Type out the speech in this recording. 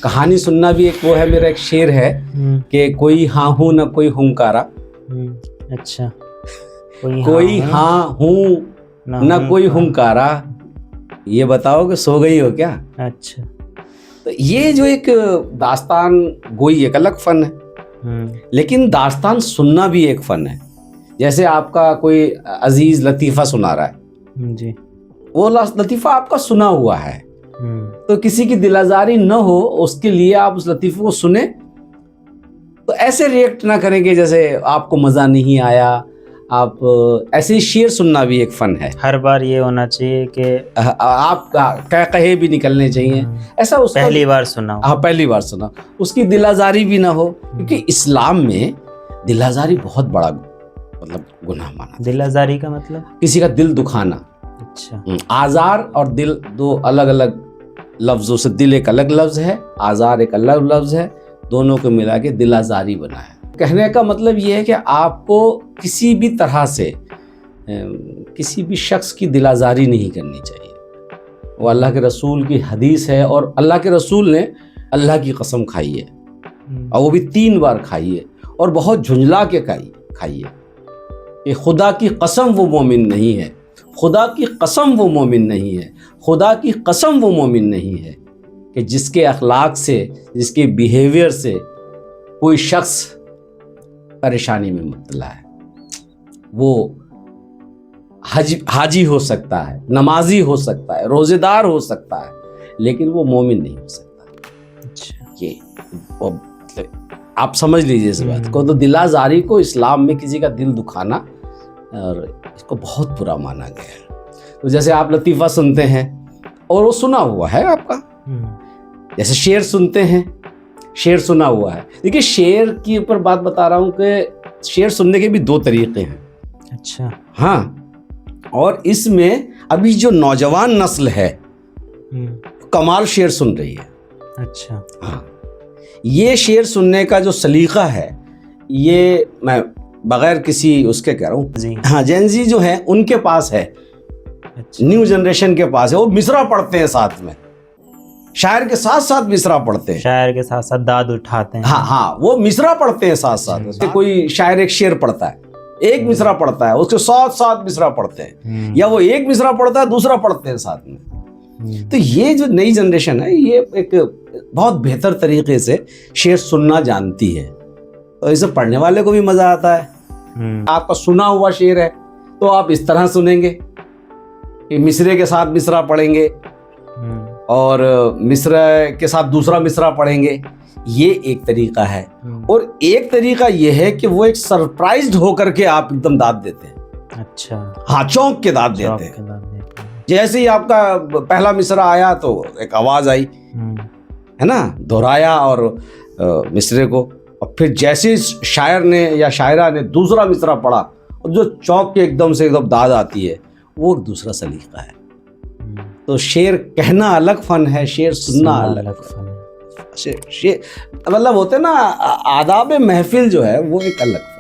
کہانی سننا بھی ایک وہ ہے. میرا ایک شعر ہے کہ کوئی ہاں ہوں نہ کوئی ہنکارا. اچھا. کوئی ہاں ہوں نہ کوئی ہنکارا, یہ بتاؤ کہ سو گئی ہو کیا. اچھا. تو یہ جو ایک داستان گوئی ایک الگ فن ہے, لیکن داستان سننا بھی ایک فن ہے. جیسے آپ کا کوئی عزیز لطیفہ سنا رہا ہے جی, وہ لطیفہ آپ کا سنا ہوا ہے, تو کسی کی دل آزاری نہ ہو اس کے لیے آپ اس لطیفے کو سنیں تو ایسے ریئیکٹ نہ کریں کہ جیسے آپ کو مزہ نہیں آیا. آپ ایسے شعر سننا بھی ایک فن ہے. ہر بار یہ ہونا چاہیے کہ آپ کہے بھی نکلنے چاہیے ایسا. اس پہلی بار سنا ہو. ہاں پہلی بار سنا, اس کی دل آزاری بھی نہ ہو, کیونکہ اسلام میں دل آزاری بہت بڑا مطلب گناہ مانا. دل آزاری کا مطلب کسی کا دل دکھانا. اچھا. آزار اور دل دو الگ الگ لفظوں سے, دل ایک الگ لفظ ہے, آزار ایک الگ لفظ ہے, دونوں کو ملا کے دل آزاری بنا ہے. کہنے کا مطلب یہ ہے کہ آپ کو کسی بھی طرح سے کسی بھی شخص کی دل آزاری نہیں کرنی چاہیے. وہ اللہ کے رسول کی حدیث ہے, اور اللہ کے رسول نے اللہ کی قسم کھائی ہے, اور وہ بھی 3 بار کھائی ہے, اور بہت جھنجلا کے کھائی ہے کہ خدا کی قسم وہ مومن نہیں ہے, خدا کی قسم وہ مومن نہیں ہے, خدا کی قسم وہ مومن نہیں ہے کہ جس کے اخلاق سے, جس کے بیہیویئر سے کوئی شخص پریشانی میں مبتلا ہے. وہ حاجی ہو سکتا ہے, نمازی ہو سکتا ہے, روزے دار ہو سکتا ہے, لیکن وہ مومن نہیں ہو سکتا. یہ آپ سمجھ لیجیے اس بات کو. تو دل آزاری کو اسلام میں کسی کا دل دکھانا اور اس کو بہت برا مانا گیا ہے. تو جیسے آپ لطیفہ سنتے ہیں اور وہ سنا ہوا ہے آپ کا, جیسے شعر سنتے ہیں, شعر سنا ہوا ہے. دیکھیے شعر کی اوپر بات بتا رہا ہوں کہ شعر سننے کے بھی 2 طریقے ہیں. اچھا. ہاں, اور اس میں ابھی جو نوجوان نسل ہے کمال شعر سن رہی ہے. اچھا. ہاں, یہ شعر سننے کا جو سلیقہ ہے یہ میں بغیر کسی اس کے کہہ رہا ہوں. ہاں, جین زی جو ہے ان کے پاس ہے, نیو جنریشن کے پاس ہے. وہ مصرع پڑھتے ہیں ساتھ میں, شاعر کے ساتھ ساتھ مصرع پڑھتے ہیں, شاعر کے ساتھ ساتھ داد اٹھاتے ہیں. ہاں, وہ مصرع پڑھتے ہیں ساتھ ساتھ. کوئی شاعر ایک شعر پڑھتا ہے, ایک مصرع پڑھتا ہے, اس کے ساتھ ساتھ مصرع پڑھتے ہیں, یا وہ ایک مصرع پڑھتا ہے دوسرا پڑھتے ہیں ساتھ میں. تو یہ جو نئی جنریشن ہے یہ ایک بہت بہتر طریقے سے شعر سننا جانتی ہے, تو اسے پڑھنے والے کو بھی مزہ آتا ہے. آپ کا سنا ہوا شعر ہے تو آپ اس طرح سنیں گے کہ مصرے کے ساتھ مصرع پڑھیں گے اور مصرع کے ساتھ دوسرا مصرع پڑھیں گے. یہ ایک طریقہ ہے. اور ایک طریقہ یہ ہے کہ وہ ایک سرپرائزڈ ہو کر کے آپ ایک دم داد دیتے ہیں. اچھا. ہاں, چونک کے داد دیتے ہیں. جیسے ہی آپ کا پہلا مصرع آیا تو ایک آواز آئی ہے نا, دہرایا اور مصرے کو, اور پھر جیسے شاعر نے یا شاعرہ نے دوسرا مصرع پڑھا اور جو چونک کے ایک دم داد آتی ہے, وہ ایک دوسرا سلیقہ ہے. تو شعر کہنا الگ فن ہے, شعر سننا الگ فن ہے. مطلب ہوتے نا آداب محفل جو ہے وہ ایک الگ